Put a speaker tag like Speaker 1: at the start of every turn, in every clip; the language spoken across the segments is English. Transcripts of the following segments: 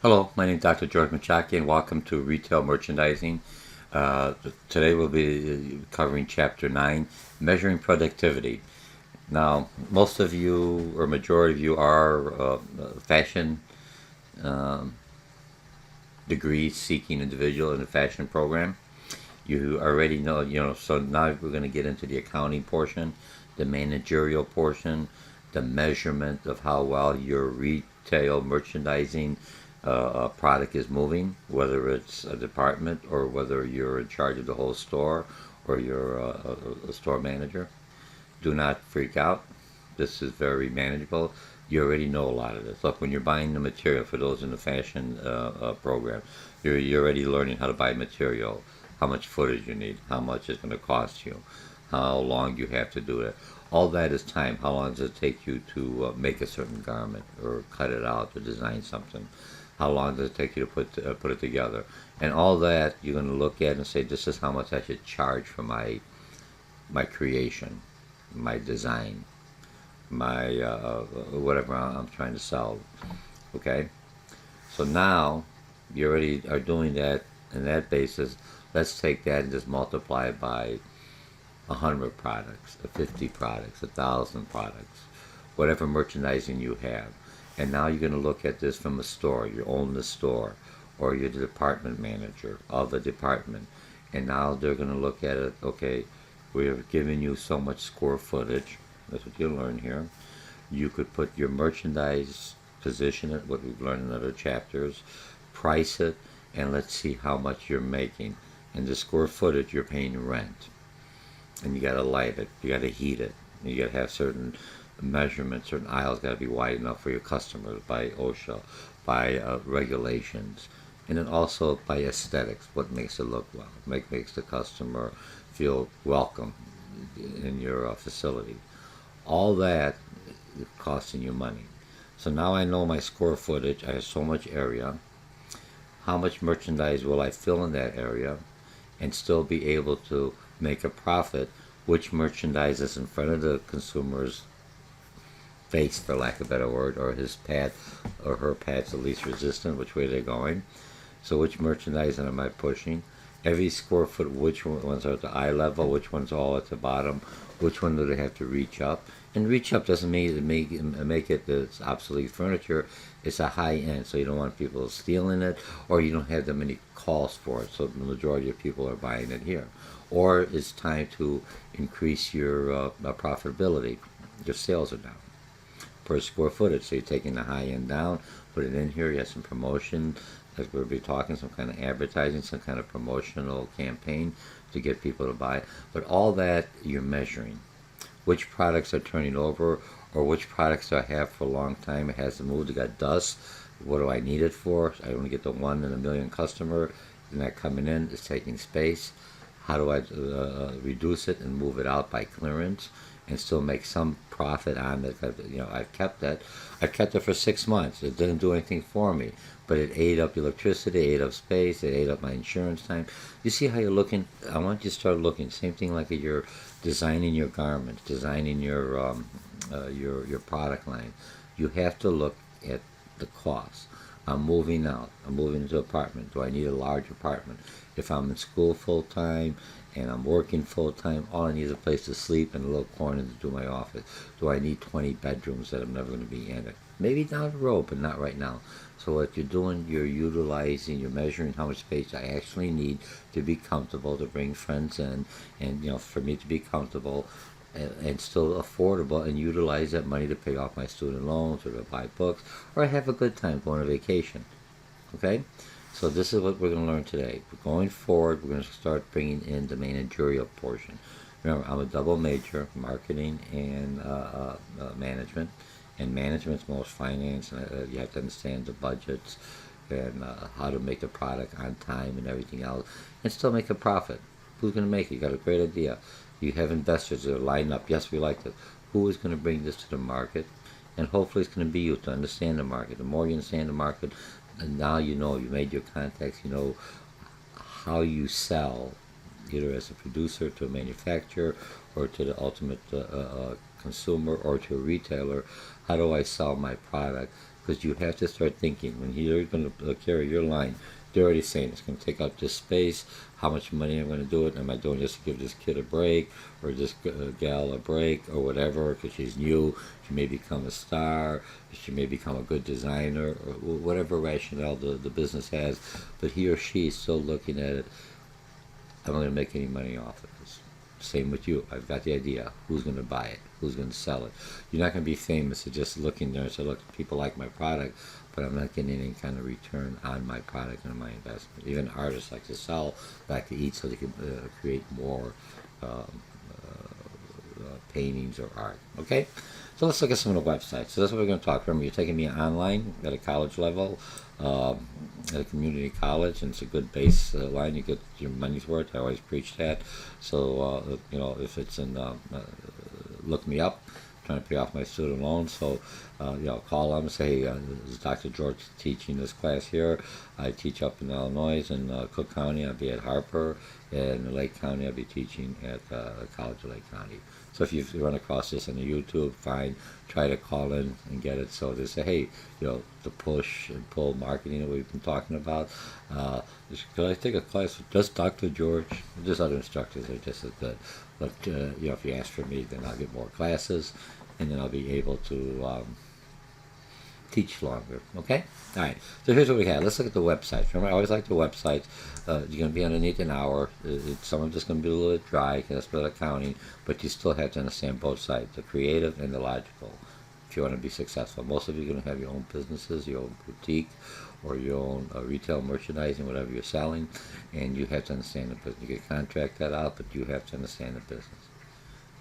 Speaker 1: Hello, my name is Dr. George Mochocki, and welcome to Retail Merchandising. Uh, Today we'll be covering Chapter 9, Measuring Productivity. Now, most of you, or majority of you, are fashion um, degree-seeking individual in the fashion program. You already know, so now we're going to get into the accounting portion, the managerial portion, the measurement of how well your retail merchandising product is moving, whether it's a department or whether you're in charge of the whole store or you're a store manager. Do not freak out. This is very manageable. You already know a lot of this. Look, when you're buying the material, for those in the fashion program, you're already learning how to buy material, how much footage you need, how much it's going to cost you, how long you have to do it. All that is time. How long does it take you to make a certain garment or cut it out or design something? How long does it take you to put it together? And all that you're going to look at and say, this is how much I should charge for my creation, my design, my whatever I'm trying to sell. Okay, so now you already are doing that on that basis. Let's take that and just multiply it by 100 products, 50 products, 1,000 products, whatever merchandising you have. And now you're going to look at this from a store. You own the store, or you're the department manager of the department. And now they're going to look at it. Okay, we're giving you so much square footage. That's what you learn here. You could put your merchandise, position it, what we've learned in other chapters, price it, and let's see how much you're making. And the square footage, you're paying rent. And you got to light it, you got to heat it, you got to have certain measurements, certain aisles got to be wide enough for your customers by OSHA, by regulations, and then also by aesthetics, what makes it look well, makes the customer feel welcome in your facility. All that is costing you money. So now I know my square footage, I have so much area, how much merchandise will I fill in that area, and still be able to make a profit, which merchandise is in front of the consumer's face, for lack of a better word, or his path or her path's the least resistant, which way they're going. So which merchandise am I pushing? Every square foot, which ones are at the eye level, which ones are all at the bottom, which one do they have to reach up? And reach up doesn't make it that it's obsolete furniture. It's a high end, so you don't want people stealing it, or you don't have that many calls for it, so the majority of people are buying it here. Or it's time to increase your profitability. Your sales are down per square footage, so you're taking the high end down, put it in here. You have some promotion, like we'll be talking, some kind of advertising, some kind of promotional campaign to get people to buy. But all that you're measuring. Which products are turning over, or which products do I have for a long time? It hasn't moved, it got dust. What do I need it for? I only get the 1 in a million customer. It's not coming in, it's taking space. How do I reduce it and move it out by clearance and still make some profit on it? I've kept that. I kept it for 6 months. It didn't do anything for me, but it ate up electricity, ate up space, it ate up my insurance time. You see how you're looking? I want you to start looking. Same thing like you're designing your garments, designing your product line. You have to look at the cost. I'm moving out. I'm moving into an apartment. Do I need a large apartment? If I'm in school full time and I'm working full time, all I need is a place to sleep and a little corner to do my office. Do I need 20 bedrooms that I'm never going to be in it? Maybe down the road, but not right now. So what you're doing, you're utilizing, you're measuring how much space I actually need to be comfortable, to bring friends in, and for me to be comfortable and still affordable, and utilize that money to pay off my student loans or to buy books or have a good time going on vacation. Okay? So this is what we're going to learn today. Going forward, we're going to start bringing in the managerial portion. Remember, I'm a double major, marketing and management. And management's most finance, and you have to understand the budgets and how to make the product on time and everything else, and still make a profit. Who's going to make it? You got a great idea. You have investors that are lined up. Yes, we like this. Who is going to bring this to the market? And hopefully it's going to be you to understand the market. The more you understand the market, and now you made your contacts, you know how you sell, either as a producer to a manufacturer or to the ultimate consumer or to a retailer. How do I sell my product because you have to start thinking when you're going to carry your line. They're already saying it's going to take up this space. How much money I'm going to do it? Am I doing this to give this kid a break, or this gal a break, or whatever? Because she's new, she may become a star, she may become a good designer, or whatever rationale the business has. But he or she is still looking at it. I'm not going to make any money off of this. Same with you. I've got the idea. Who's going to buy it? Who's going to sell it? You're not going to be famous at just looking there and say, look, people like my product, but I'm not getting any kind of return on my product and my investment. Even artists like to sell, like to eat, so they can create more paintings or art. Okay? So let's look at some of the websites. So that's what we're going to talk. Remember, you're taking me online at a college level, at a community college, and it's a good base line. You get your money's worth. I always preach that. So, if it's in, look me up, trying to pay off my student loans. So, call them, say, this is Dr. George teaching this class here. I teach up in Illinois, in Cook County. I'll be at Harper. And in Lake County, I'll be teaching at College of Lake County. So if you run across this on the YouTube, fine. Try to call in and get it. So they say, hey, the push and pull marketing that we've been talking about. Could I take a class with just Dr. George? There's other instructors that are just as good. But if you ask for me, then I'll get more classes, and then I'll be able to teach longer. Okay? All right. So here's what we have. Let's look at the websites. Remember, I always like the websites. You're going to be underneath an hour. Some of it's going to be a little bit dry because that's about accounting, but you still have to understand both sides, the creative and the logical, if you want to be successful. Most of you are going to have your own businesses, your own boutique, or your own retail merchandising, whatever you're selling, and you have to understand the business. You can contract that out, but you have to understand the business.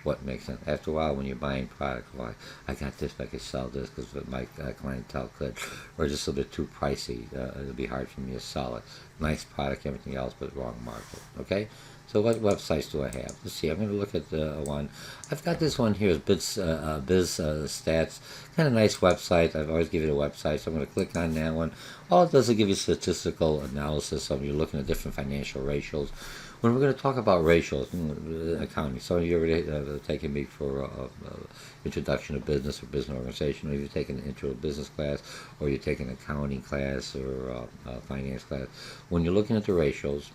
Speaker 1: What makes sense. After a while, when you're buying product, like, I got this, but I could sell this because my clientele could, or just a little bit too pricey. It'll be hard for me to sell it. Nice product, everything else, but wrong market. Okay? So what websites do I have? Let's see. I'm going to look at one. I've got this one here, Biz Stats. Kind of nice website. I've always given it a website, so I'm going to click on that one. All it does is give you statistical analysis of you're looking at different financial ratios. When we're going to talk about ratios, accounting, some of you already taken me for introduction to business or business organization, or you've taken an intro to business class, or you're taking an accounting class or finance class. When you're looking at the ratios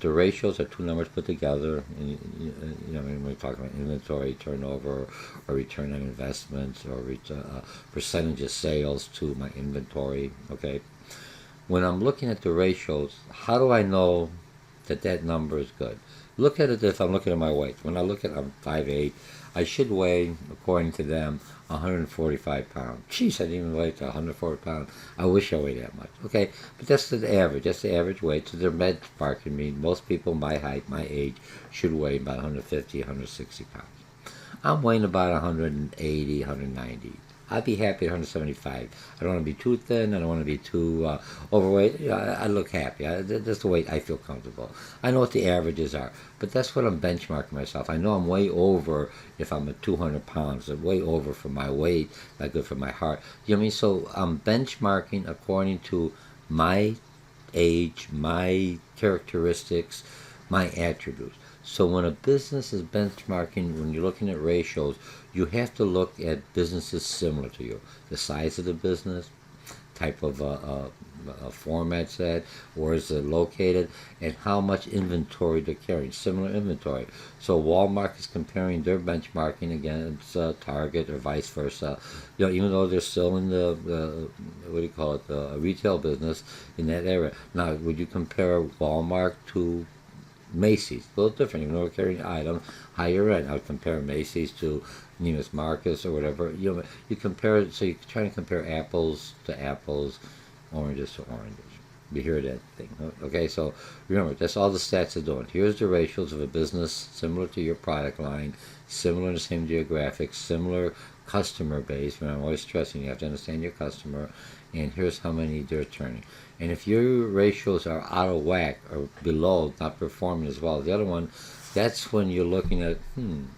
Speaker 1: are two numbers put together. When we're talking about inventory turnover, or return on investments, or percentage of sales to my inventory. Okay. When I'm looking at the ratios, how do I know that number is good? Look at it if I'm looking at my weight. When I look at I'm 5'8", I should weigh, according to them, 145 pounds. Jeez, I didn't even weigh to 140 pounds. I wish I weighed that much. Okay, but that's the average. That's the average weight. So they're benchmarking me. Most people my height, my age, should weigh about 150, 160 pounds. I'm weighing about 180, 190. I'd be happy at 175. I don't want to be too thin. I don't want to be too overweight. I look happy. That's the weight I feel comfortable. I know what the averages are, but that's what I'm benchmarking myself. I know I'm way over if I'm at 200 pounds. I'm way over for my weight, not good for my heart. You know what I mean? So I'm benchmarking according to my age, my characteristics, my attributes. So when a business is benchmarking, when you're looking at ratios, you have to look at businesses similar to you. The size of the business, type of format set, where is it located, and how much inventory they're carrying, similar inventory. So Walmart is comparing their benchmarking against Target or vice versa. Even though they're still in the retail business in that area. Now, would you compare Walmart to Macy's? A little different, even though we're carrying items higher end. I would compare Macy's to Neiman Marcus or whatever. You compare it, so you're trying to compare apples to apples, oranges to oranges. You hear that thing. Okay, so remember, that's all the stats are doing. Here's the ratios of a business similar to your product line, similar in the same geographic, similar customer base. I'm always stressing you have to understand your customer, and here's how many they're turning. And if your ratios are out of whack or below, not performing as well as the other one, that's when you're looking at, I'm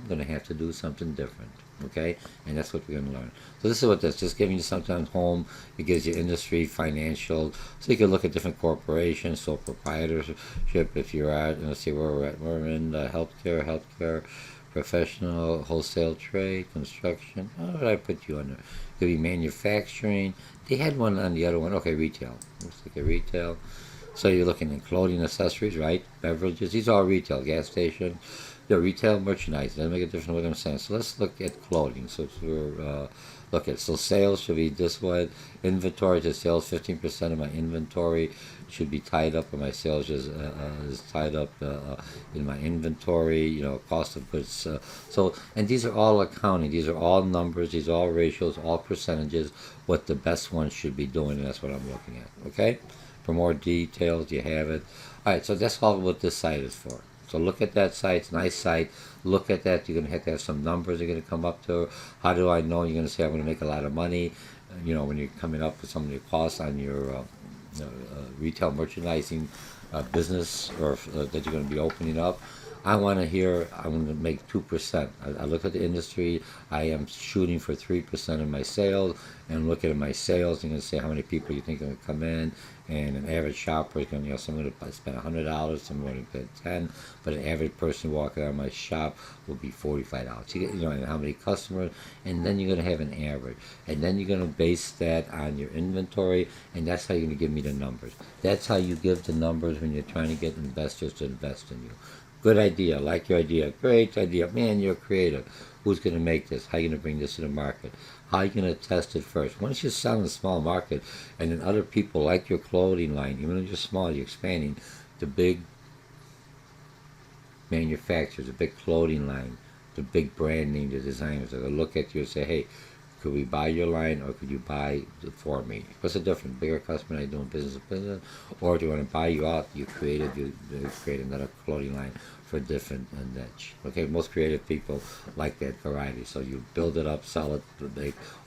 Speaker 1: going to have to do something different. Okay? And that's what we're going to learn. So this is what that's just giving you something at home. It gives you industry, financial. So you can look at different corporations, sole proprietorship if you're at, let's see where we're at. We're in healthcare, Professional, wholesale trade, construction. What did I put you under? Could be manufacturing. They had one on the other one. Okay, retail. Looks like a retail. So you're looking at clothing, accessories, right? Beverages. These are all retail. Gas station. Retail merchandise. Doesn't make a difference what I'm saying. So let's look at clothing. So we're look at, so sales should be this way. Inventory to sales, 15% of my inventory should be tied up, and my sales is tied up in my inventory. Cost of goods. And these are all accounting. These are all numbers. These are all ratios, all percentages. What the best one should be doing, and that's what I'm looking at. Okay. For more details, you have it. All right. So that's all what this site is for. So look at that site. It's a nice site. Look at that. You're going to have some numbers you're going to come up to. How do I know? You're going to say, I'm going to make a lot of money. When you're coming up with some of your costs on your retail merchandising business or that you're going to be opening up. I want to hear, I'm going to make 2%. I look at the industry. I am shooting for 3% of my sales, and looking at my sales, you're going to say how many people you think are going to come in. And an average shopper is going to, some going to spend $100, some going to spend 10, but an average person walking out of my shop will be $45. And how many customers, and then you're going to have an average, and then you're going to base that on your inventory, and that's how you're going to give me the numbers. That's how you give the numbers when you're trying to get investors to invest in you. Good idea, like your idea, great idea, man, you're creative. Who's going to make this? How are you going to bring this to the market? How are you going to test it first? Once you sell in a small market, and then other people like your clothing line, even though you're small, you're expanding, the big manufacturers, the big clothing line, the big brand name, the designers, they'll look at you and say, hey, could we buy your line, or could you buy it for me? What's the difference? Bigger customer, doing business to business, or do you want to buy you out? You create another clothing line for a different niche. Okay, most creative people like that variety. So you build it up, sell it,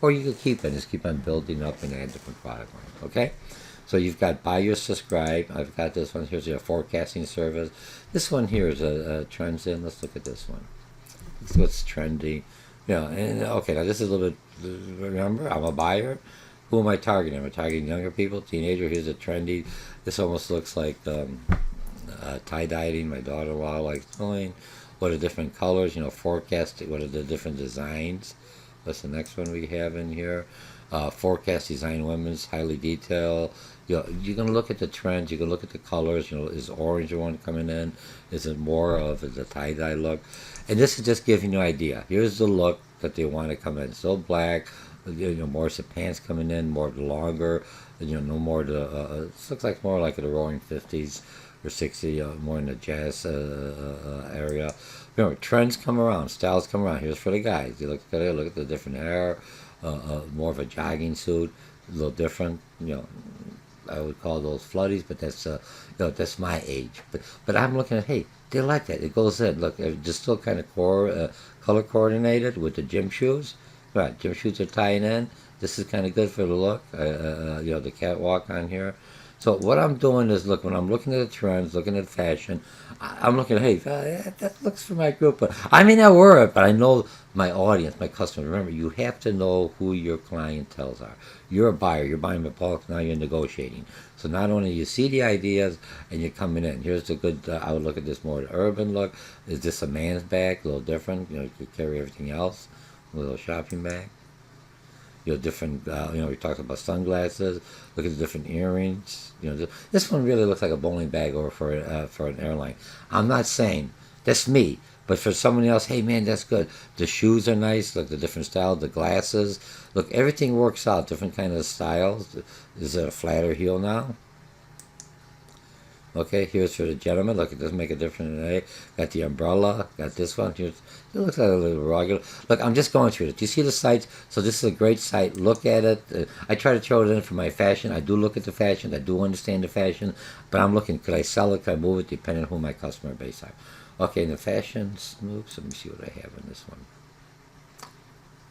Speaker 1: or you can keep it and just keep on building up and add different product lines. Okay, so you've got buy or subscribe. I've got this one. Here's your forecasting service. This one here is a trends in. Let's look at this one. This is what's trendy. And okay, now this is a little bit, remember, I'm a buyer. Who am I targeting? Am I targeting younger people, teenager? Here's a trendy. This almost looks like tie-dyeing. My daughter-in-law likes doing. What are different colors? Forecast. What are the different designs? What's the next one we have in here? Forecast design women's, highly detailed. You're going to look at the trends. You're going to look at the colors. Is orange the one coming in? Is it more of a tie-dye look? And this is just giving you an idea. Here's the look that they want to come in. So black, more of the pants coming in, more of the longer, no more the, it looks like more like the roaring 50s or 60s, more in the jazz area. Trends come around, styles come around. Here's for the guys. You look at it, look at the different hair, more of a jogging suit, a little different, I would call those floodies, but that's that's my age. But I'm looking at, hey, they like that. It goes in. Look, it's still kind of color coordinated with the gym shoes. Right, gym shoes are tying in. This is kind of good for the look. The catwalk on here. So what I'm doing is, look, when I'm looking at the trends, looking at fashion, I'm looking at, hey, that looks for my group. But I may not wear it, but I know my audience, my customers. Remember, you have to know who your clientels are. You're a buyer. You're buying the bulk. Now you're negotiating. So not only you see the ideas and you're coming in. Here's the good, I would look at this more urban look. Is this a man's bag? A little different. You could carry everything else. A little shopping bag. Different, we talked about sunglasses. Look at the different earrings. This one really looks like a bowling bag or for an airline. I'm not saying, that's me. But for someone else, hey man, that's good. The shoes are nice. Look, the different styles, the glasses. Look, everything works out. Different kind of styles. Is it a flatter heel now? Okay, here's for the gentleman. Look, it doesn't make a difference today. Got the umbrella. Got this one. Here's, it looks like a little rugged. Look, I'm just going through it. Do you see the sites? So this is a great site. Look at it. I try to throw it in for my fashion. I do look at the fashion. I do understand the fashion. But I'm looking, could I sell it? Could I move it? Depending on who my customer base are. Okay, and the fashion snoops. Let me see what I have in this one.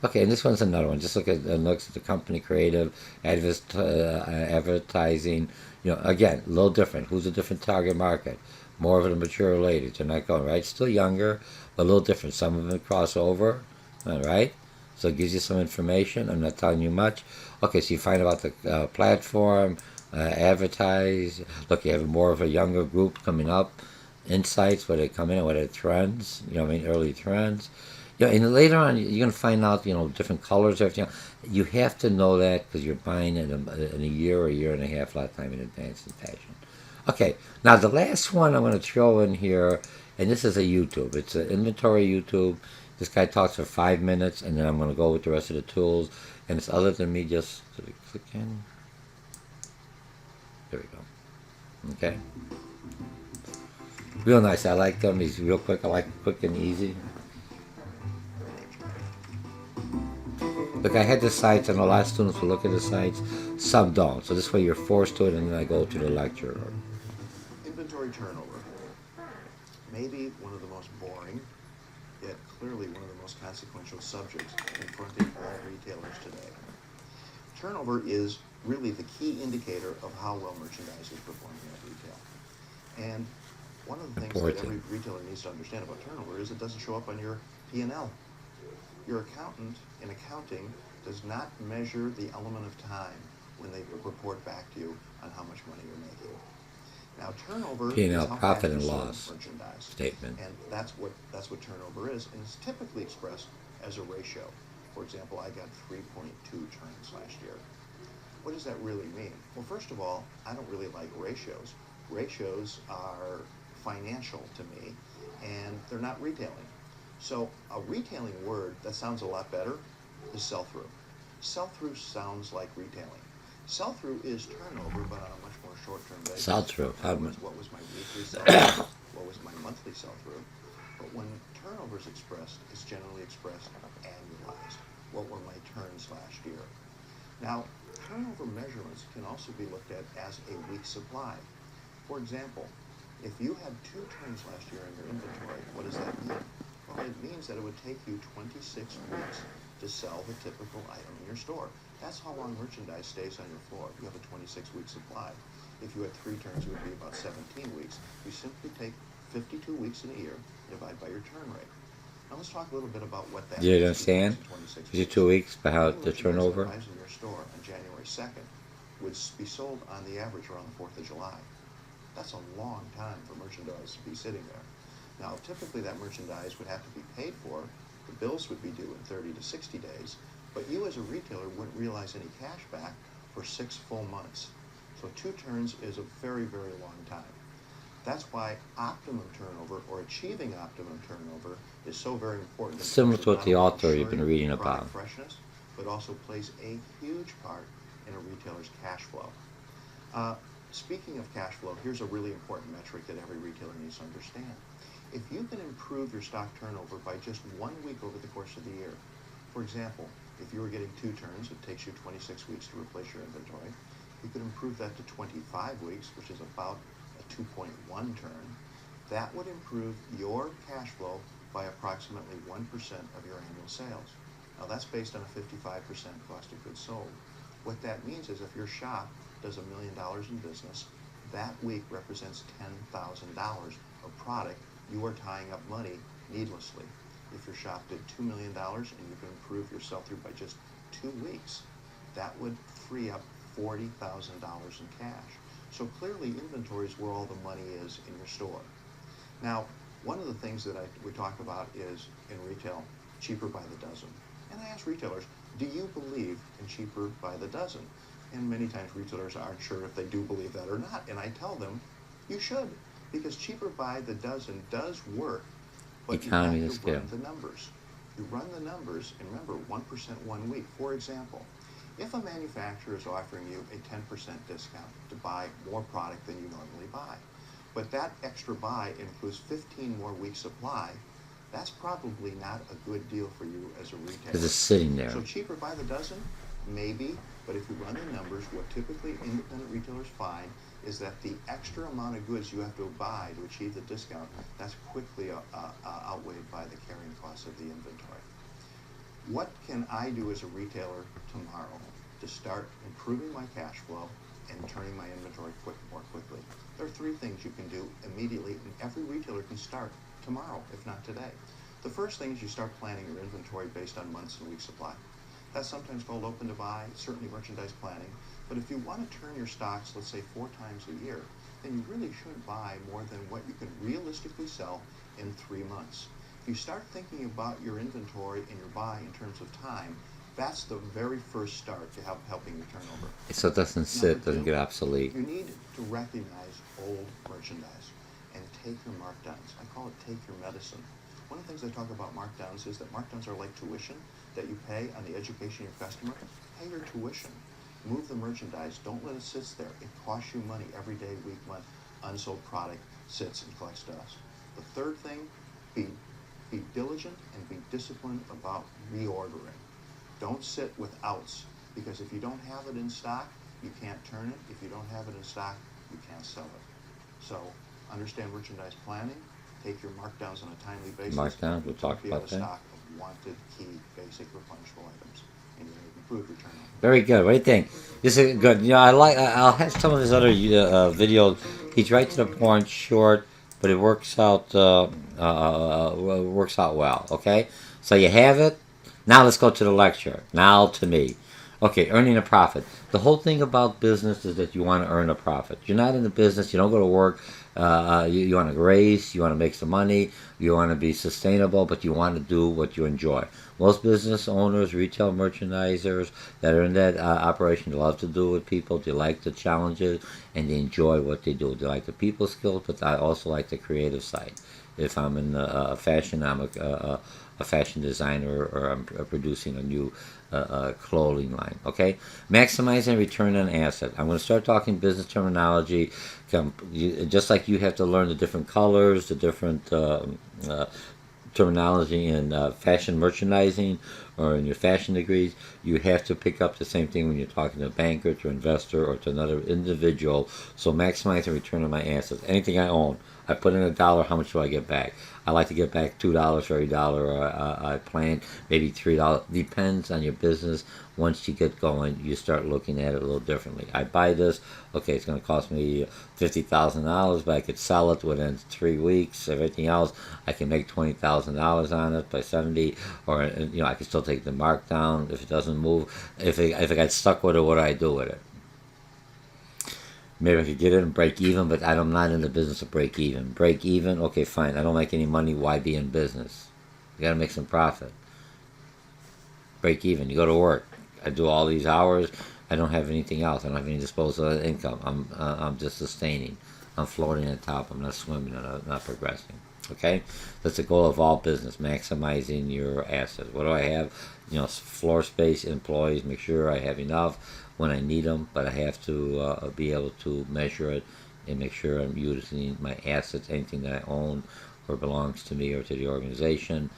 Speaker 1: Okay, and this one's another one. Just look at looks at the company creative, advertising. Again, a little different. Who's a different target market? More of a mature ladies. They're not going right. Still younger, but a little different. Some of them cross over. All right. So it gives you some information. I'm not telling you much. Okay, so you find about the platform, advertise. Look, you have more of a younger group coming up. insights, whether they come in, whether trends, early trends. And later on, you're going to find out, different colors, everything. You have to know that because you're buying it in a year or a year and a half, a lot of time in advance in fashion. Okay, now the last one I'm going to throw in here, and this is a YouTube. It's an inventory YouTube. This guy talks for 5 minutes, and then I'm going to go with the rest of the tools. And it's other than me just click in. There we go. Okay. Real nice. I like them. He's real quick. I like quick and easy. Look, I had the sites, and a lot of students will look at the sites. Some don't. So this way you're forced to it, and then I go to the lecture.
Speaker 2: Inventory turnover. Maybe one of the most boring, yet clearly one of the most consequential subjects confronting all retailers today. Turnover is really the key indicator of how well merchandise is performing at retail. And one of the things that every retailer needs to understand about turnover is it doesn't show up on your P&L. Your accountant in accounting does not measure the element of time when they report back to you on how much money you're making. Now, turnover
Speaker 1: P&L,
Speaker 2: is how
Speaker 1: profit
Speaker 2: fast
Speaker 1: and
Speaker 2: you sell
Speaker 1: loss
Speaker 2: merchandise
Speaker 1: statement,
Speaker 2: and that's what turnover is, and it's typically expressed as a ratio. For example, I got 3.2 turns last year. What does that really mean? Well, first of all, I don't really like ratios. Ratios are financial to me, and they're not retailing. So a retailing word that sounds a lot better is sell-through. Sell-through sounds like retailing. Sell-through is turnover, but on a much more short-term basis.
Speaker 1: Sell-through.
Speaker 2: What was my weekly sell-through? What was my monthly sell-through? But when turnover is expressed, it's generally expressed annualized. What were my turns last year? Now, turnover measurements can also be looked at as a week supply. For example, if you had 2 turns last year in your inventory, what does that mean? Well, it means that it would take you 26 weeks to sell the typical item in your store. That's how long merchandise stays on your floor. You have a 26-week supply. If you had 3 turns, it would be about 17 weeks. You simply take 52 weeks in a year, divide by your turn rate. Now let's talk a little bit about what that
Speaker 1: do you
Speaker 2: means.
Speaker 1: understand? Is it 2 weeks for how the turnover?
Speaker 2: Merchandise that arrives in your store on January 2nd would be sold on the average around the 4th of July. That's a long time for merchandise to be sitting there. Now, typically that merchandise would have to be paid for. The bills would be due in 30 to 60 days, but you as a retailer wouldn't realize any cash back for 6 full months. So 2 turns is a very, very long time. That's why optimum turnover or achieving optimum turnover is so very important.
Speaker 1: Similar to what the author you've been reading about.
Speaker 2: Freshness, but also plays a huge part in a retailer's cash flow. Speaking of cash flow, here's a really important metric that every retailer needs to understand. If you can improve your stock turnover by just 1 week over the course of the year, for example, if you were getting 2 turns, it takes you 26 weeks to replace your inventory. You could improve that to 25 weeks, which is about a 2.1 turn. That would improve your cash flow by approximately 1% of your annual sales. Now that's based on a 55% cost of goods sold. What that means is if your shop does $1 million in business, that week represents $10,000 of product. You are tying up money needlessly. If your shop did $2 million and you can improve your sell-through by just 2 weeks, that would free up $40,000 in cash. So clearly inventory is where all the money is in your store. Now, one of the things that we talk about is in retail, cheaper by the dozen. And I ask retailers, do you believe in cheaper by the dozen? And many times retailers aren't sure if they do believe that or not. And I tell them, you should, because cheaper by the dozen does work, but
Speaker 1: Economy
Speaker 2: you
Speaker 1: of
Speaker 2: have to
Speaker 1: scale.
Speaker 2: run the numbers. You run the numbers, and remember, 1% 1 week. For example, if a manufacturer is offering you a 10% discount to buy more product than you normally buy, but that extra buy includes 15 more weeks supply, that's probably not a good deal for you as a retailer.
Speaker 1: Because it's sitting there.
Speaker 2: So cheaper by the dozen? Maybe, but if you run the numbers, what typically independent retailers find is that the extra amount of goods you have to buy to achieve the discount, that's quickly outweighed by the carrying cost of the inventory. What can I do as a retailer tomorrow to start improving my cash flow and turning my inventory more quickly? There are 3 things you can do immediately, and every retailer can start tomorrow, if not today. The first thing is you start planning your inventory based on months and weeks supply. That's sometimes called open to buy, certainly merchandise planning. But if you want to turn your stocks, let's say 4 times a year, then you really shouldn't buy more than what you can realistically sell in 3 months. If you start thinking about your inventory and your buy in terms of time, that's the very first start to helping your turnover.
Speaker 1: So it doesn't sit, doesn't get obsolete.
Speaker 2: You need to recognize old merchandise and take your markdowns. I call it take your medicine. One of the things I talk about markdowns is that markdowns are like tuition that you pay on the education of your customer. Pay your tuition. Move the merchandise. Don't let it sit there. It costs you money every day, week, month. Unsold product sits and collects dust. The third thing, be diligent and be disciplined about reordering. Don't sit with outs, because if you don't have it in stock, you can't turn it. If you don't have it in stock, you can't sell it. So understand merchandise planning. Take your markdowns on a timely basis.
Speaker 1: Markdowns, we'll talk
Speaker 2: be
Speaker 1: about
Speaker 2: out of
Speaker 1: that.
Speaker 2: stock of wanted, key, basic replenishable items, and you improve your turnover.
Speaker 1: Very good. What do you think? This is good. You know, I'll have some of his other videos. He's right to the point, short, but it works out. Works out well. Okay. So you have it. Now let's go to the lecture. Now to me. Okay, earning a profit. The whole thing about business is that you want to earn a profit. You're not in the business. You don't go to work. You want to raise. You want to make some money. You want to be sustainable, but you want to do what you enjoy. Most business owners, retail merchandisers that are in that operation, they love to do it with people. They like the challenges, and they enjoy what they do. They like the people skills, but I also like the creative side. If I'm in fashion, I'm a fashion designer, or I'm producing a new clothing line. Okay, maximizing return on asset. I'm going to start talking business terminology. Just like you have to learn the different colors, the different terminology in fashion merchandising or in your fashion degrees, you have to pick up the same thing when you're talking to a banker, to an investor, or to another individual. So maximizing return on my assets. Anything I own, I put in $1, how much do I get back? I like to get back $2 for every dollar I plan, maybe $3. Depends on your business. Once you get going, you start looking at it a little differently. I buy this, okay, it's going to cost me $50,000, but I could sell it within 3 weeks. Everything else, I can make $20,000 on it by 70, or I can still take the markdown if it doesn't move. If I got stuck with it, what do I do with it? Maybe I could get it and break even, but I'm not in the business of break even. Break even, okay, fine. I don't make any money. Why be in business? You got to make some profit. Break even. You go to work. I do all these hours. I don't have anything else. I don't have any disposable income. I'm just sustaining. I'm floating on top. I'm not swimming. I'm not progressing. Okay, that's the goal of all business: maximizing your assets. What do I have? Floor space, employees. Make sure I have enough when I need them, but I have to be able to measure it and make sure I'm using my assets, anything that I own or belongs to me or to the organization,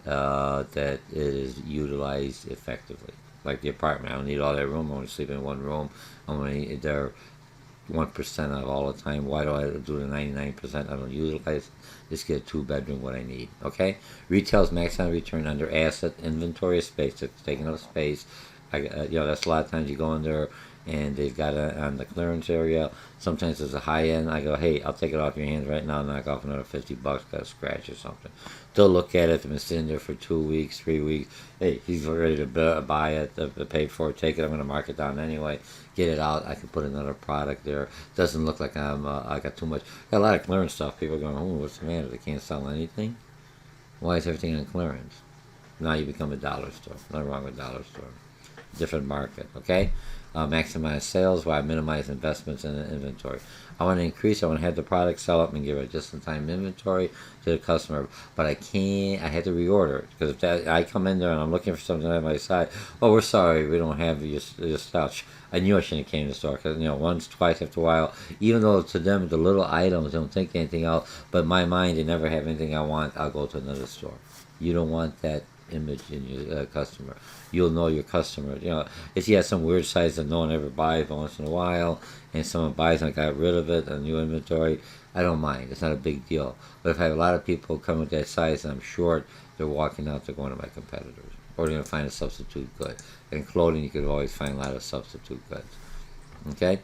Speaker 1: that is utilized effectively. Like the apartment, I don't need all that room. I want to sleep in one room. I'm only there 1% of all the time. Why do I do the 99%? I don't utilize. Just get a 2-bedroom, what I need. Okay. Retail's max on return under asset inventory of space. It's taking up space. That's a lot of times you go in there and they've got it on the clearance area. Sometimes there's a high end. I go, hey, I'll take it off your hands right now and knock off another $50, got a scratch or something. They'll look at it. They've been sitting there for 2 weeks, 3 weeks. Hey, he's ready to buy it, to pay for it, take it. I'm going to mark it down anyway. Get it out. I can put another product there. Doesn't look like I got too much. Got a lot of clearance stuff. People are going, oh, what's the matter? They can't sell anything? Why is everything on clearance? Now you become a dollar store. Nothing wrong with dollar store. Different market, okay? Maximize sales while minimize investments in the inventory. I want to increase. I want to have the product sell up and give it just-in-time inventory to the customer, but I had to reorder it, because if I come in there and I'm looking for something on my side, oh, we're sorry, we don't have your stuff. I knew I shouldn't have came to the store, because once, twice, after a while, even though to them the little items, they don't think anything else, but in my mind they never have anything I want. I'll go to another store. You don't want that image in your customer. You'll know your customer. If you have some weird size that no one ever buys, but once in a while, and someone buys and I got rid of it, a new inventory, I don't mind. It's not a big deal. But if I have a lot of people come with that size and I'm short, they're walking out, they're going to my competitors. Or they're going to find a substitute good. In clothing, you can always find a lot of substitute goods. Okay?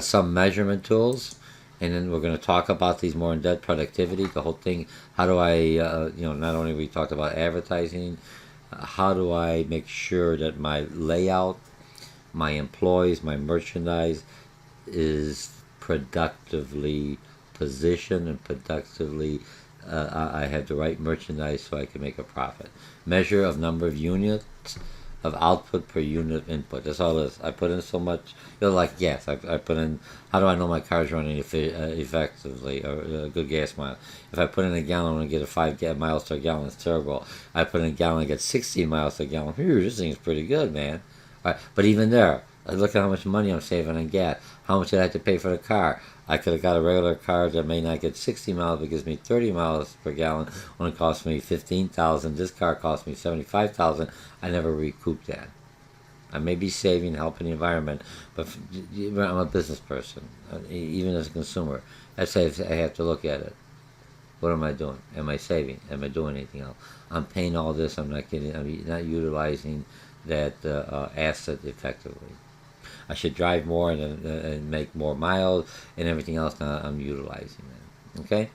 Speaker 1: Some measurement tools. And then we're going to talk about these more in depth. Productivity, the whole thing. How do I, not only we talked about advertising, how do I make sure that my layout, my employees, my merchandise is productively positioned and productively I have the right merchandise so I can make a profit. Measure of number of units of output per unit of input. That's all it is. I put in so much, like gas. I put in, how do I know my car's running effectively or good gas mile? If I put in a gallon and get a 5 miles to a gallon, it's terrible. I put in a gallon and get 16 miles to a gallon. Phew, this thing's pretty good, man. Right. But even there, I look at how much money I'm saving on gas. How much did I have to pay for the car? I could have got a regular car that may not get 60 miles, but gives me 30 miles per gallon when it costs me 15,000. This car cost me 75,000. I never recouped that. I may be saving, helping the environment, but I'm a business person, even as a consumer. I say I have to look at it. What am I doing? Am I saving? Am I doing anything else? I'm paying all this. I'm not utilizing that asset effectively. I should drive more and make more miles and everything else. Now I'm utilizing it. Okay,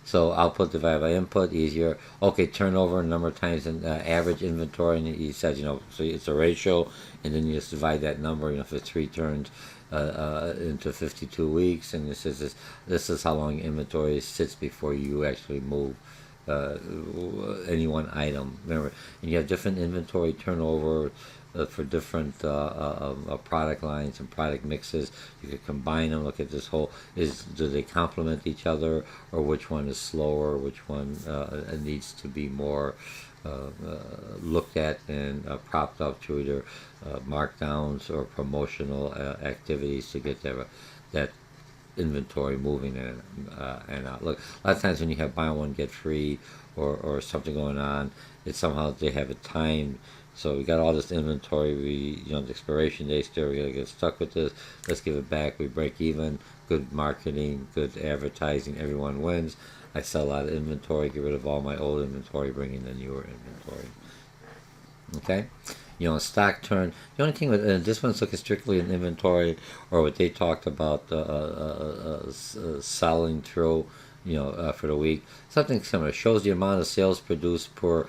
Speaker 1: so output divided by input, easier. Okay, turnover, number of times in average inventory, and he says, so it's a ratio, and then you just divide that number. If it's 3 turns into 52 weeks, and this is how long inventory sits before you actually move any one item. Remember, and you have different inventory turnover for different product lines and product mixes. You could combine them. Look at this whole: do they complement each other, or which one is slower? Which one needs to be more looked at and propped up through either markdowns or promotional activities to get that inventory moving and out. Look, a lot of times when you have buy one get free or something going on, it's somehow they have it timed. So we got all this inventory. The expiration date's there. We gotta get stuck with this. Let's give it back. We break even. Good marketing, good advertising. Everyone wins. I sell a lot of inventory. Get rid of all my old inventory. Bring in the newer inventory. Okay. Stock turn. The only thing with this one's looking strictly in inventory, or what they talked about selling through, for the week. Something similar. Shows the amount of sales produced per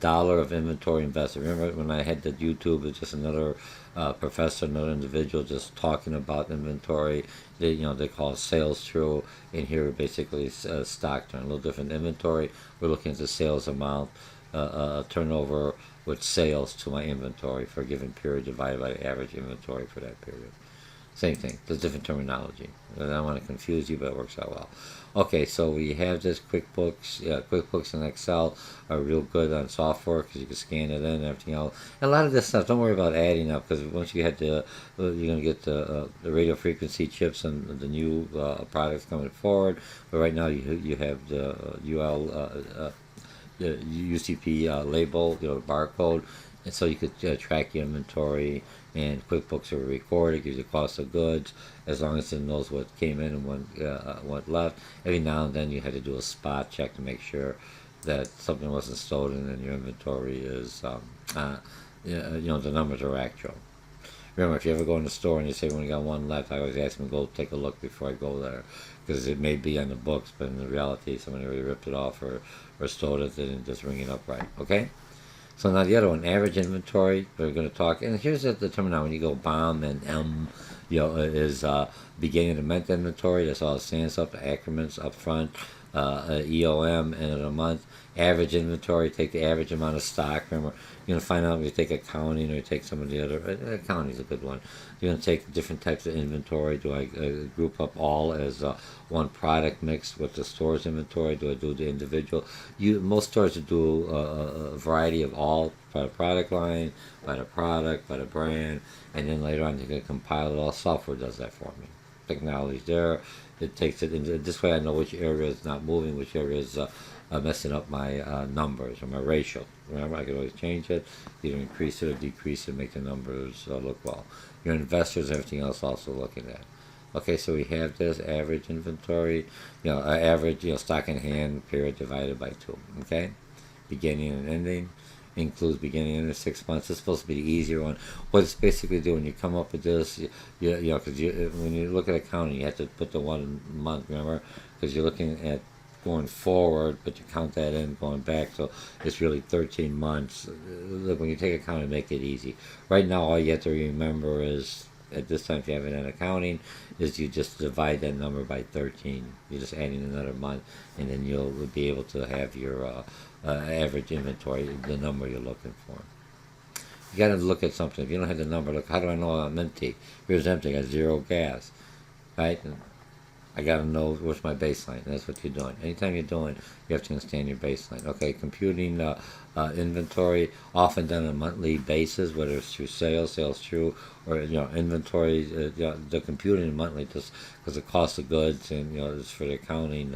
Speaker 1: dollar of inventory invested. Remember when I had that YouTube, it's just another professor, another individual just talking about inventory. They call it sales through. And here basically stock turn. A little different inventory. We're looking at the sales amount, turnover with sales to my inventory for a given period divided by the average inventory for that period. Same thing. There's different terminology. I don't want to confuse you, but it works out well. Okay, so we have this QuickBooks. QuickBooks and Excel are real good on software because you can scan it in and everything else. And a lot of this stuff, don't worry about adding up because once you get you're going to get the radio frequency chips and the new products coming forward. But right now you have the the UCP label, barcode, and so you could track your inventory. And QuickBooks will record it, gives you cost of goods, as long as it knows what came in and what left. Every now and then you had to do a spot check to make sure that something wasn't stolen and your inventory is, the numbers are actual. Remember, if you ever go in the store and you say we only got one left, I always ask them to go take a look before I go there, because it may be on the books, but in reality, somebody already ripped it off or stole it and just ring it up right. Okay. So now the other one, average inventory, we're going to talk, and here's the terminology. When you go BOM and M, is beginning of month inventory. That's all it stands up, the acronyms up front, EOM, end of the month. Average inventory, take the average amount of stock. Remember, you're going to find out if you take accounting or you take some of the other, accounting is a good one. You're going to take different types of inventory. Do I group up all as one product mixed with the store's inventory? Do I do the individual? Most stores do a variety of all by the product line, by the product, by the brand, and then later on you can compile it all. Software does that for me. Technology's there. It takes it into this way. I know which area is not moving, which area is messing up my numbers or my ratio. Remember, I can always change it, either increase it or decrease it, make the numbers look well. Your investors, everything else also looking at. Okay, so we have this average inventory, average, stock in hand period divided by 2. Okay, beginning and ending. Includes beginning and end of 6 months. It's supposed to be the easier one. What it's basically doing, you come up with this, because when you look at accounting, you have to put the 1 month, remember, because you're looking at going forward, but you count that in going back, so it's really 13 months. Look, when you take accounting, make it easy. Right now, all you have to remember is at this time, if you have it in accounting, is you just divide that number by 13. You're just adding another month, and then you'll be able to have your average inventory, the number you're looking for. You got to look at something. If you don't have the number, look, how do I know I'm empty? Here's empty, I got zero gas, right? And I got to know what's my baseline. That's what you're doing. Anytime you're doing, you have to understand your baseline. Okay, computing inventory, often done on a monthly basis, whether it's through sales through, or inventory. The computing monthly just because the cost of goods and it's for the accounting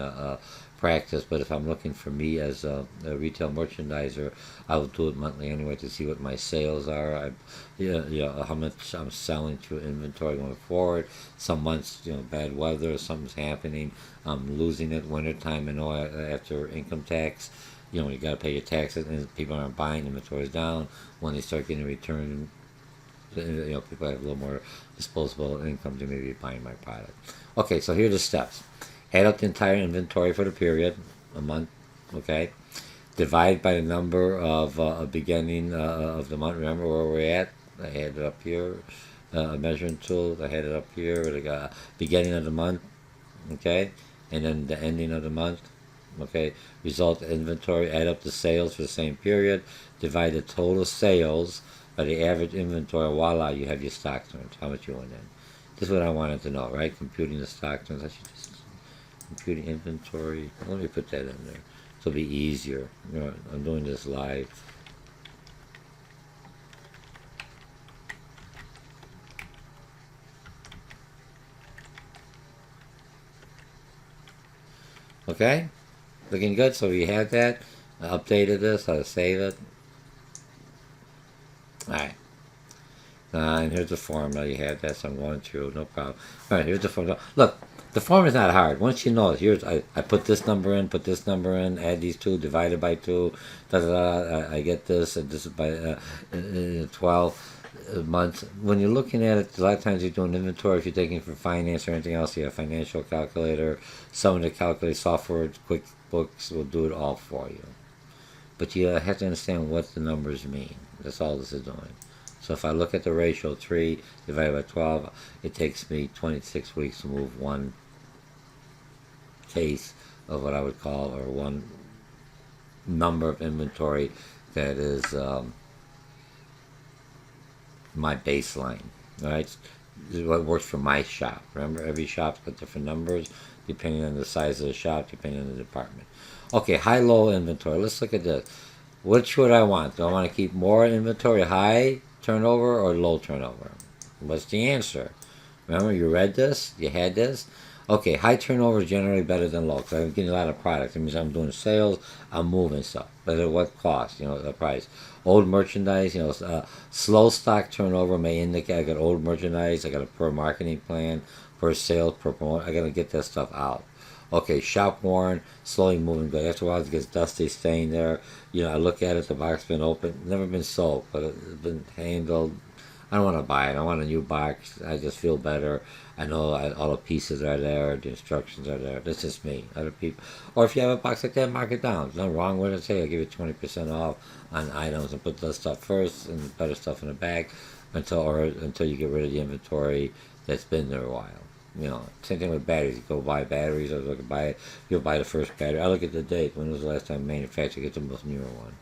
Speaker 1: practice. But if I'm looking for me as a retail merchandiser, I will do it monthly anyway to see what my sales are. How much I'm selling through inventory going forward. Some months, bad weather, something's happening. I'm losing it. Wintertime, I know after income tax, you got to pay your taxes, and people aren't buying. Inventory's down. When they start getting a return, people have a little more disposable income to maybe buying my product. Okay, so here are the steps. Add up the entire inventory for the period, a month, okay? Divide by the number of beginning of the month. Remember where we're at? I had it up here, a measuring tool. I had it up here, the beginning of the month, okay? And then the ending of the month, okay? Result inventory, add up the sales for the same period, divide the total sales by the average inventory, voila, you have your stock turns, how much you went in. This is what I wanted to know, right? Computing the stock turns, I should just computing inventory. Let me put that in there. So it'll be easier. I'm doing this live. Okay? Looking good. So we have that. I updated this. I'll save it. Alright. And here's the formula. You have that, so I'm going through. No problem. Alright, here's the formula. Look. The form is not hard. Once you know it, I put this number in, add these two, divide it by 2, I get this, and this is by 12 months. When you're looking at it, a lot of times you're doing inventory. If you're taking for finance or anything else, you have a financial calculator. Some of the calculator software, QuickBooks, will do it all for you. But you have to understand what the numbers mean. That's all this is doing. So if I look at the ratio 3 divided by 12, it takes me 26 weeks to move one case of what I would call, or one number of inventory that is my baseline, right? This is what works for my shop. Remember, every shop's got different numbers depending on the size of the shop, depending on the department. Okay, high-low inventory. Let's look at this. Which would I want? Do I want to keep more inventory, high turnover or low turnover? What's the answer? Remember, you read this? You had this? Okay, high turnover is generally better than low, because I'm getting a lot of product. It means I'm doing sales, I'm moving stuff. But at what cost? The price. Old merchandise, slow stock turnover may indicate I got old merchandise, I got a per marketing plan, per sales, per promote. I got to get that stuff out. Okay, shop worn, slowly moving good. After a while, it gets dusty, staying there. I look at it, the box been open, never been sold, but it's been handled. I don't want to buy it. I want a new box. I just feel better. I know all the pieces are there. The instructions are there. That's just me. Other people, or if you have a box like that, mark it down. There's nothing wrong with it. Say I'll give you 20% off on items and put the stuff first and better stuff in the back until you get rid of the inventory that's been there a while. Same thing with batteries. You go buy batteries, or look at buy it. You'll buy the first battery. I look at the date. When was the last time manufactured? Get the most newer one.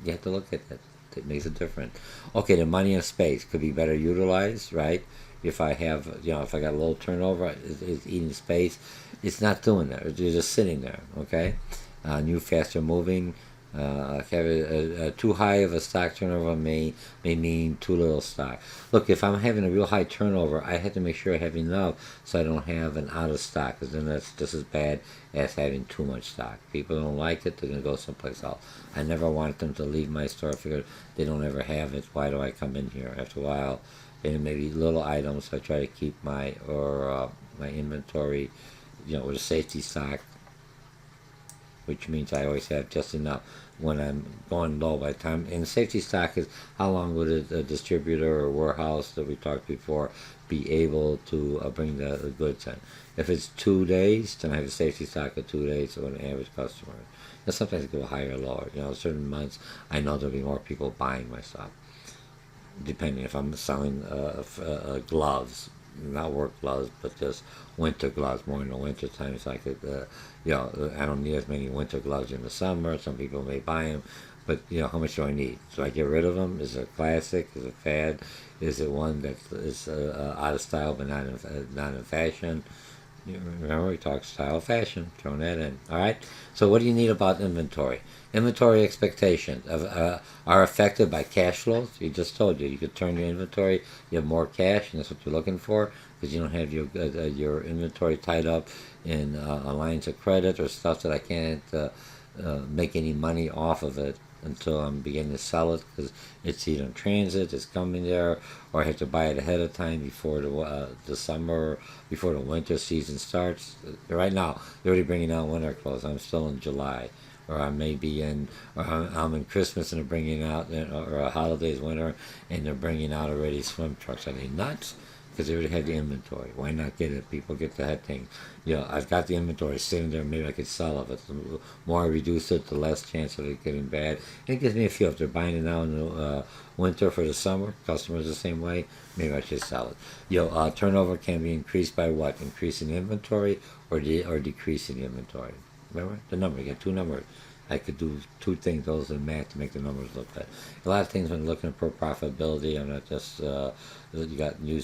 Speaker 1: You have to look at that. It makes a difference. Okay, the money and space could be better utilized, right? If I have, if I got a low turnover, it's eating space. It's not doing that. It's just sitting there, okay? New, faster moving. Too high of a stock turnover may mean too little stock. Look, if I'm having a real high turnover, I have to make sure I have enough so I don't have an out of stock, because then that's just as bad as having too much stock. People don't like it, they're going to go someplace else. I never want them to leave my store. I figure they don't ever have it. Why do I come in here? After a while, and maybe little items, I try to keep my inventory, with a safety stock, which means I always have just enough when I'm going low. By the time, and safety stock is how long would a distributor or warehouse that we talked before be able to bring the goods in. If it's 2 days, then I have a safety stock of 2 days for an average customer. And sometimes it go higher or lower. Certain months I know there'll be more people buying my stuff. depending if I'm selling gloves, not work gloves, but just winter gloves more in the winter time. So I could, I don't need as many winter gloves in the summer. Some people may buy them, but how much do I need? So I get rid of them. Is it a classic? Is it fad? Is it one that is out of style but not in fashion? Remember, we talk style, fashion. Throw that in. All right. So, what do you need about inventory? Inventory expectations are affected by cash flows. You just told you could turn your inventory. You have more cash, and that's what you're looking for because you don't have your inventory tied up in lines of credit or stuff that I can't make any money off of it until I'm beginning to sell it because it's either in transit, it's coming there, or I have to buy it ahead of time before the summer, before the winter season starts. Right now, they're already bringing out winter clothes. I'm still in July, or I may be or I'm in Christmas and they're bringing out, or holidays, winter, and they're bringing out already swim trucks. Are they nuts? Because they already had the inventory. Why not get it? People get the head thing. I've got the inventory sitting there. Maybe I could sell it. But the more I reduce it, the less chance of it getting bad. And it gives me a feel if they're buying it now in the winter for the summer. Customers the same way. Maybe I should sell it. Turnover can be increased by what? Increasing inventory or decreasing the inventory. Remember the number. You get two numbers. I could do two things, those in math, to make the numbers look good. A lot of things when looking for profitability, I'm not just, you got new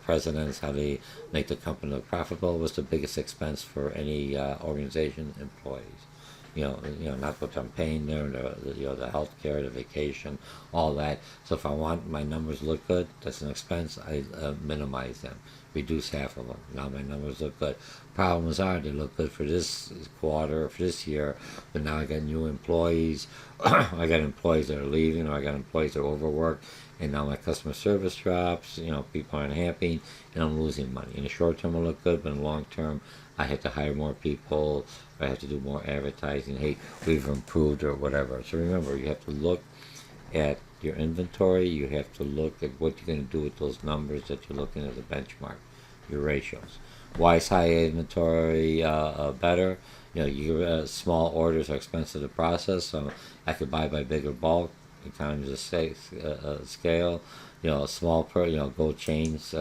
Speaker 1: presidents, how they make the company look profitable. What's the biggest expense for any organization? Employees. Not what I'm paying them, the health care, the vacation, all that. So if I want my numbers look good, that's an expense, I minimize them, reduce half of them. Now my numbers look good. Problems are they look good for this quarter, for this year, but now I got new employees, I got employees that are leaving, or I got employees that are overworked, and now my customer service drops, people aren't happy, and I'm losing money. In the short term, it'll look good, but in the long term, I have to hire more people, or I have to do more advertising. Hey, we've improved, or whatever. So remember, you have to look at your inventory. You have to look at what you're going to do with those numbers that you're looking at the benchmark, your ratios. Why is high inventory better? Your small orders are expensive to process, so I could buy by bigger bulk, economies of scale. Small gold chains.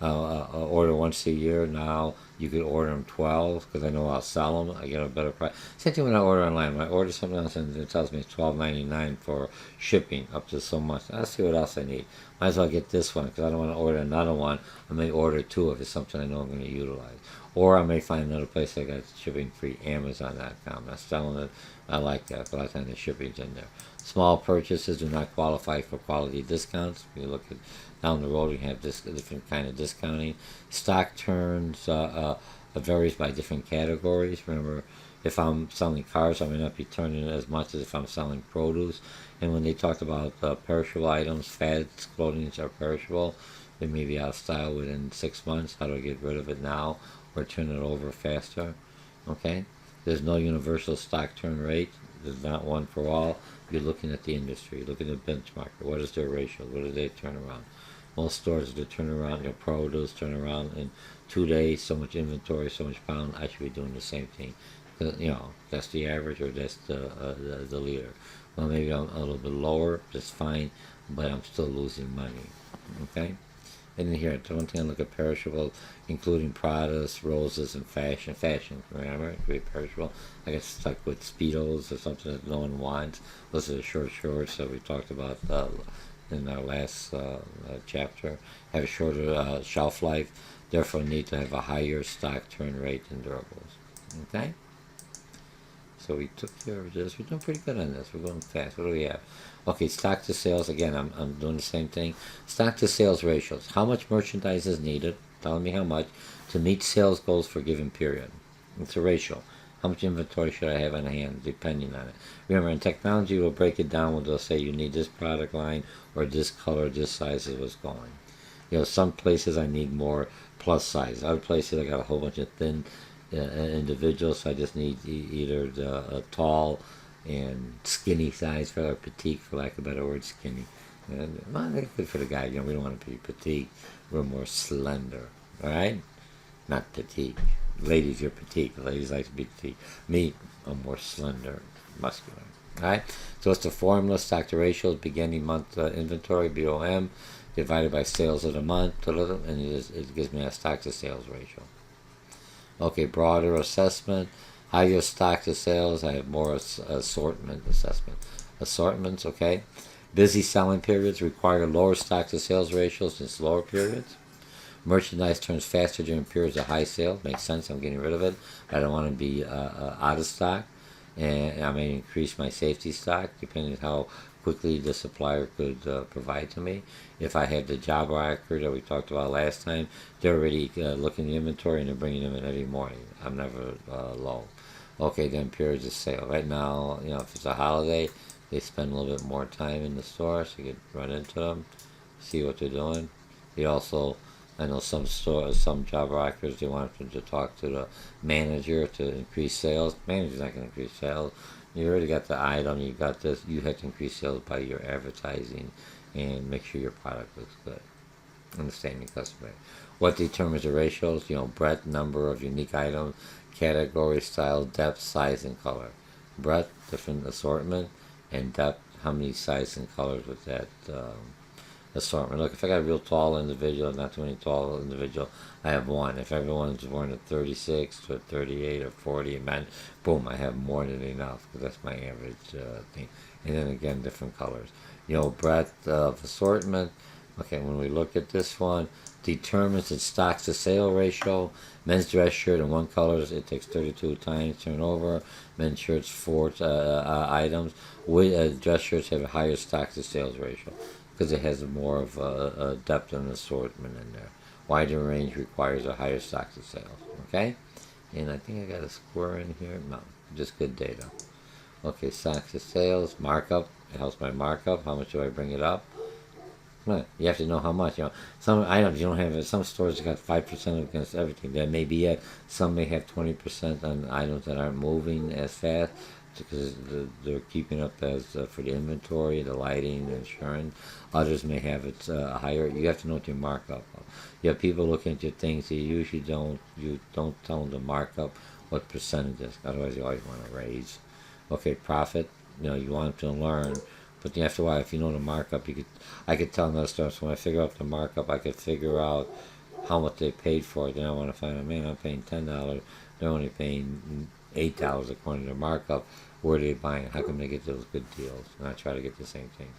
Speaker 1: Order once a year. Now you could order them 12 because I know I'll sell them. I get a better price. Same thing when I order online. When I order something else and it tells me it's $12.99 for shipping up to so much, I'll see what else I need. Might as well get this one because I don't want to order another one. I may order two if it's something I know I'm going to utilize. Or I may find another place that got shipping free, Amazon.com. I'm not selling it. I like that. But a lot of times the shipping's in there. Small purchases do not qualify for quality discounts. You look at down the road, you have this different kind of discounting. Stock turns varies by different categories. Remember, if I'm selling cars, I may not be turning as much as if I'm selling produce. And when they talked about perishable items, fads, clothing are perishable. They may be out of style within 6 months. How do I get rid of it now or turn it over faster? Okay? There's no universal stock turn rate. There's not one for all. You're looking at the industry. Look at the benchmark. What is their ratio? What do they turn around? Most stores that turn around, produce turn around in 2 days, so much inventory, so much pound. I should be doing the same thing. That's the average, or that's the leader. Well, maybe I'm a little bit lower. That's fine, but I'm still losing money. Okay. And then here, the one thing I look at perishable, including products, roses, and fashion. Fashion, remember, it could be perishable. I get stuck with Speedos or something that no one wants. Those are the short shorts that we talked about in our last chapter. Have a shorter shelf life, therefore need to have a higher stock turn rate than durables. Okay? So we took care of this. We're doing pretty good on this. We're going fast. What do we have? Okay, stock to sales. Again, I'm doing the same thing. Stock to sales ratios. How much merchandise is needed? Telling me how much to meet sales goals for a given period. It's a ratio. How much inventory should I have on hand, depending on it? Remember, in technology, we'll break it down when they'll say you need this product line or this color, this size is what's going. Some places I need more plus size. Other places I got a whole bunch of thin individuals, so I just need either the tall and skinny size for petite, for lack of a better word, skinny. And well, that's good for the guy. We don't want to be petite. We're more slender. All right, not petite. Ladies, you're petite. Ladies like to be petite. Me, I'm more slender, muscular. All right. So it's the formula: stock to ratio, beginning month inventory (BOM) divided by sales of the month, and it gives me a stock to sales ratio. Okay, broader assessment. Higher stock to sales, I have more assortment assessment. Assortments, okay. Busy selling periods require lower stock to sales ratios than slower periods. Merchandise turns faster during periods of high sales. Makes sense. I'm getting rid of it. I don't want to be out of stock, and I may increase my safety stock depending on how quickly the supplier could provide to me. If I have the job record that we talked about last time, they're already looking at the inventory and they're bringing them in every morning. I'm never low. Okay, then periods of sale. Right now, if it's a holiday, they spend a little bit more time in the store, so you can run into them, see what they're doing. They also, I know some stores, some job workers, they want them to talk to the manager to increase sales. Manager's not going to increase sales. You already got the item, you got this. You have to increase sales by your advertising and make sure your product looks good. Understanding customer. What determines the ratios? Breadth, number of unique items, category, style, depth, size, and color. Breadth, different assortment, and depth, how many sizes and colors with that assortment. Look, if I got a real tall individual, not too many tall individual, I have one. If everyone's wearing a 36 to a 38 or 40, man, boom, I have more than enough because that's my average thing. And then again, different colors. Breadth of assortment. Okay, when we look at this one, determines its stocks to sale ratio. Men's dress shirt in one color, it takes 32 times turnover. Men's shirts, 4 items. Dress shirts have a higher stock to sales ratio because it has more of a depth and assortment in there. Wider range requires a higher stock to sales. Okay? And I think I got a square in here. No, just good data. Okay, stock to sales, markup. It helps my markup. How much do I bring it up? Right. You have to know how much. Some items you don't have. Some stores got 5% against everything. That may be it. Some may have 20% on items that aren't moving as fast because they're keeping up as for the inventory, the lighting, the insurance. Others may have it higher. You have to know what your markup. You have people looking at your things. You usually don't. You don't tell them the markup what percentages. Otherwise, you always want to raise. Okay, profit. You want them to learn. But after a while, if you know the markup, I could tell another store. So when I figure out the markup, I could figure out how much they paid for it. Then I want to find out, man, I'm paying $10. They're only paying $8 according to their markup. Where are they buying? How come they get those good deals? And I try to get the same thing.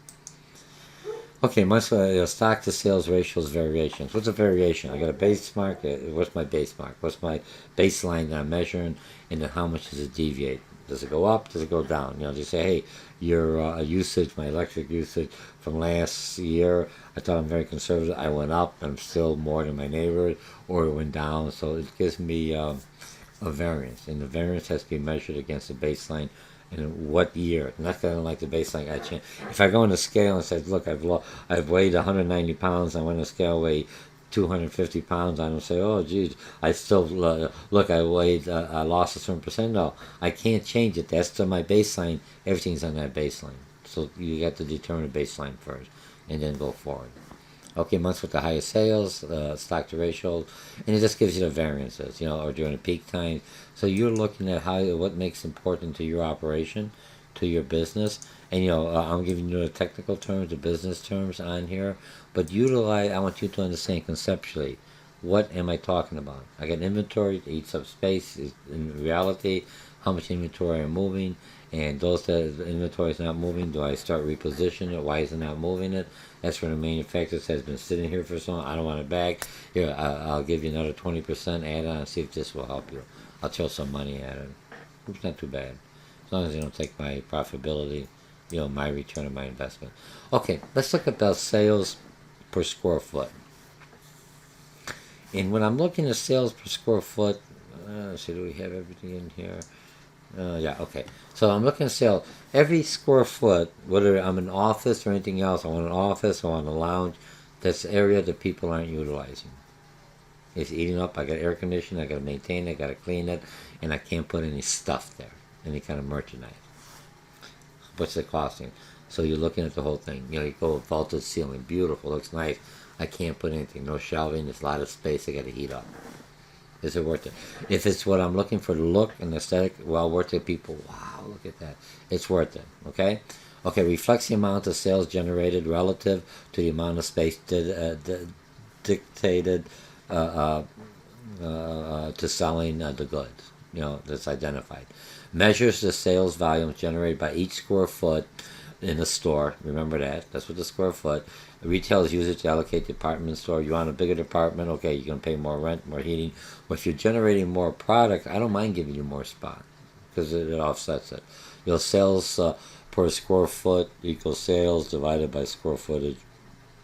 Speaker 1: Okay, my stock to sales ratios variations. What's a variation? I got a base mark. What's my base mark? What's my baseline that I'm measuring? And then how much does it deviate? Does it go up? Does it go down? Just say, hey, your usage, my electric usage from last year, I thought I'm very conservative. I went up. I'm still more than my neighborhood, or it went down. So it gives me a variance, and the variance has to be measured against the baseline. In what year? Not that I don't like the baseline. If I go on the scale and say, look, I've weighed 190 pounds. I went on the scale, weigh 250 pounds. I don't say, oh, geez, I still look. I lost a certain percent. No, I can't change it. That's to my baseline. Everything's on that baseline. So you got to determine the baseline first, and then go forward. Okay, months with the highest sales, stock to ratio, and it just gives you the variances, or during the peak time. So you're looking at what makes important to your operation, to your business, and I'm giving you the technical terms, the business terms on here, but I want you to understand conceptually, what am I talking about? I got inventory, it eats up space. In reality, how much inventory I'm moving, and those that the inventory is not moving, do I start repositioning it? Why is it not moving it? That's where the manufacturer says, been sitting here for so long, I don't want it back. Here, I'll give you another 20% add-on and see if this will help you. I'll throw some money at it. It's not too bad. As long as they don't take my profitability, my return on my investment. Okay, let's look at the sales per square foot. And when I'm looking at sales per square foot, let's see, do we have everything in here? Yeah, okay. So I'm looking at sales. Every square foot, whether I'm in an office or anything else, I want an office, I want a lounge, that's the area that people aren't utilizing. It's eating up. I got air conditioning, I got to maintain it, I got to clean it, and I can't put any stuff there, any kind of merchandise. What's it costing? So you're looking at the whole thing. You go with vaulted ceiling, beautiful, looks nice. I can't put anything, no shelving, there's a lot of space I got to heat up. Is it worth it? If it's what I'm looking for, the look and aesthetic, well worth it. People, wow, look at that. It's worth it. Okay. Okay. Reflects the amount of sales generated relative to the amount of space dictated to selling the goods. That's identified. Measures the sales volume generated by each square foot in a store. Remember that. That's what the square foot. Retailers use it to allocate department store. You want a bigger department? Okay, you're going to pay more rent, more heating. But if you're generating more product, I don't mind giving you more spot because it offsets it. Sales per square foot equals sales divided by square footage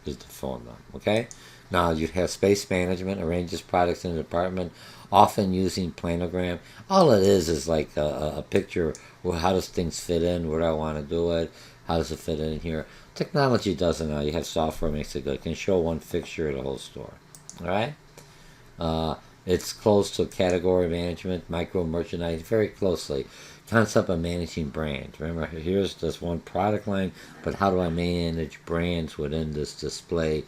Speaker 1: is the formula. Okay? Now you have space management, arranges products in a department, often using planogram. All it is like a picture. Well, how does things fit in? Where do I want to do it? How does it fit in here? Technology does it now. You have software makes it good. It can show one fixture of the whole store. All right. It's close to category management, micro merchandising, very closely. Concept of managing brands. Remember, here's this one product line, but how do I manage brands within this display?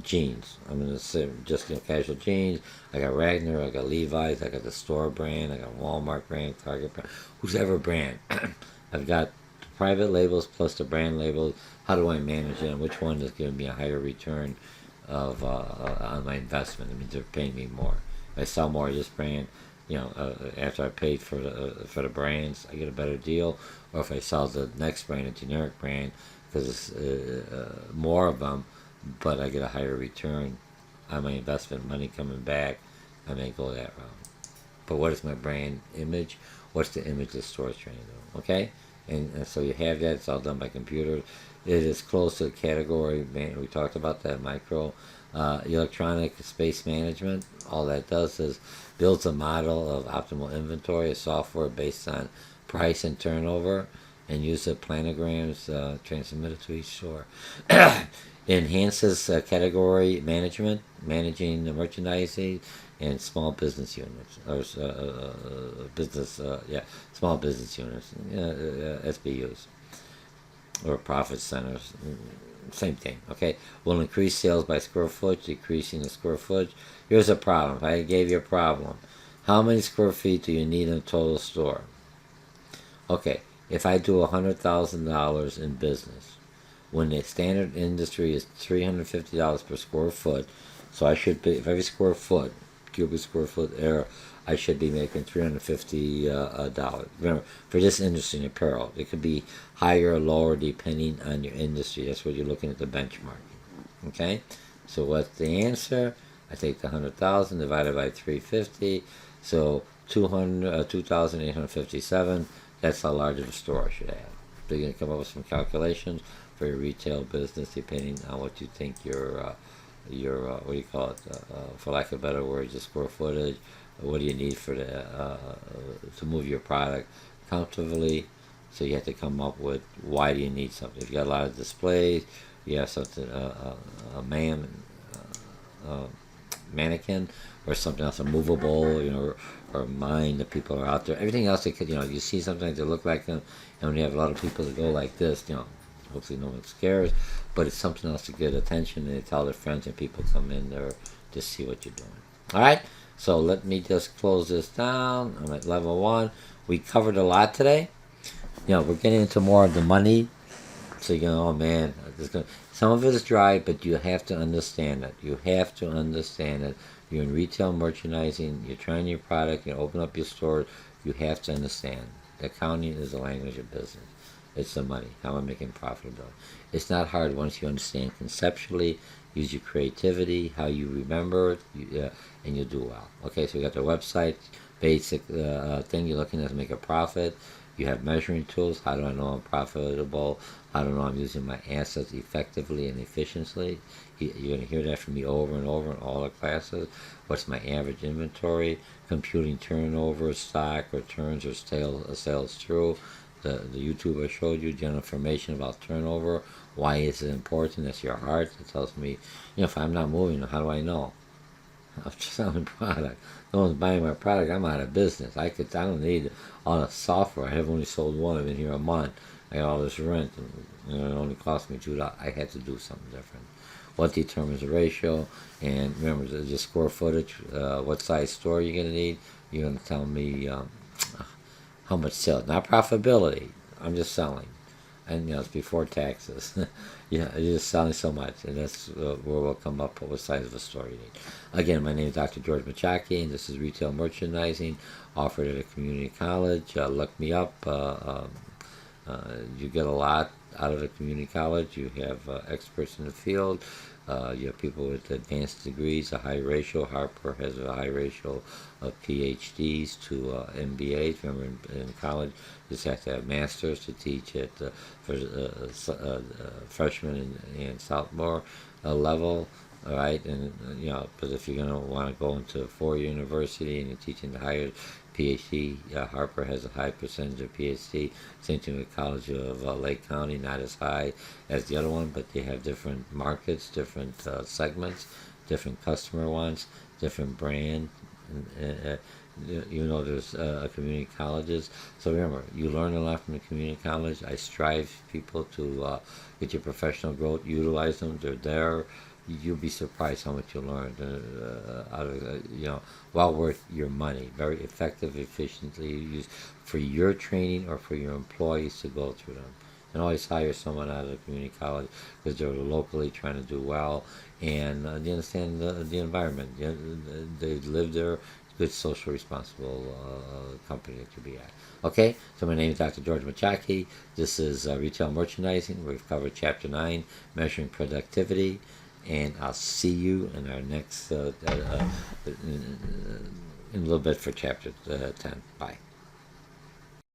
Speaker 1: Jeans. I'm going to say just casual jeans. I got Ragnar, I got Levi's, I got the store brand, I got Walmart brand, Target brand, whoever brand. I've got private labels plus the brand labels. How do I manage it? And which one is giving me a higher return of on my investment? I mean, they're paying me more. If I sell more of this brand, after I paid for the brands, I get a better deal. Or if I sell the next brand, a generic brand, because it's more of them, but I get a higher return on my investment, money coming back, I may go that route. But what is my brand image? What's the image the store is trying to do? Okay? And so you have that. It's all done by computer. It is close to the category. We talked about that micro. Electronic space management. All that does is builds a model of optimal inventory, a software based on price and turnover, and use of planograms transmitted to each store. Enhances category management, managing the merchandising and small business units, or small business units, SBUs, or profit centers. Same thing. Okay, will increase sales by square foot, decreasing the square footage. Here's a problem. I gave you a problem. How many square feet do you need in a total store? Okay, if I do $100,000 in business, when the standard industry is $350 per square foot, so I should be, if every square foot, cubic square foot error, I should be making $350. Remember, for this industry in apparel, it could be higher or lower depending on your industry. That's what you're looking at the benchmark. Okay, so what's the answer? I take the 100,000 divided by 350, so 2,857. That's how large of a store I should have. So you're going to come up with some calculations for your retail business, depending on what you think your what do you call it? For lack of better words, the square footage. What do you need for the to move your product comfortably? So you have to come up with why do you need something. If you got a lot of displays, you have something a mannequin or something else, a movable, or mine that people are out there. Everything else, they could, you see something that look like them, and when you have a lot of people that go like this, hopefully no one scares, but it's something else to get attention, and they tell their friends, and people come in there to see what you're doing. All right, so let me just close this down. I'm at level 1. We covered a lot today. We're getting into more of the money. So you're going, oh man, some of it is dry, but you have to understand it. You have to understand it. You're in retail merchandising. You're trying your product. You open up your store. You have to understand. Accounting is the language of business. It's the money. How am I making profitable? It's not hard once you understand conceptually. Use your creativity, how you remember it, and you'll do well. Okay, so we got the website, basic thing you're looking at to make a profit. You have measuring tools. How do I know I'm profitable? How do I know I'm using my assets effectively and efficiently? You're going to hear that from me over and over in all the classes. What's my average inventory? Computing turnover, stock, returns, or sales through. The YouTube I showed you, general information about turnover. Why is it important? That's your heart. It tells me, if I'm not moving, how do I know? I'm selling product. No one's buying my product. I'm out of business. I don't need all the software. I have only sold one. I've been here a month. I got all this rent, and it only cost me $2. I had to do something different. what determines the ratio, and remember the square footage, what size store you're going to need. You're going to tell me how much sales, not profitability. I'm just selling, and it's before taxes. Yeah, it's just selling so much, and that's where we'll come up with what size of a store you need. Again, my name is Dr. George Mochocki, and this is retail merchandising offered at a community college. Look me up. You get a lot out of the community college. You have experts in the field. You have people with advanced degrees, a high ratio. Harper has a high ratio of PhDs to MBAs. Remember, in college, you just have to have masters to teach at freshman and sophomore level. All right, and because if you're going to want to go into a four-year university and you're teaching the higher PhD, Harper has a high percentage of PhD. Same thing with College of Lake County, not as high as the other one, but they have different markets, different segments, different customer wants, different brand. Uh, there's community colleges. So remember, you learn a lot from the community college. I strive people to get your professional growth, utilize them. They're there. You'll be surprised how much you learn out of well worth your money. Very effective, efficiently used for your training or for your employees to go through them. And always hire someone out of the community college because they're locally trying to do well and they understand the environment. They live there. Good social responsible company that you'll be at. Okay, so my name is Dr. George Mochocki. This is retail merchandising. We've covered Chapter 9, measuring productivity. And I'll see you in our next, in a little bit for Chapter 10. Bye.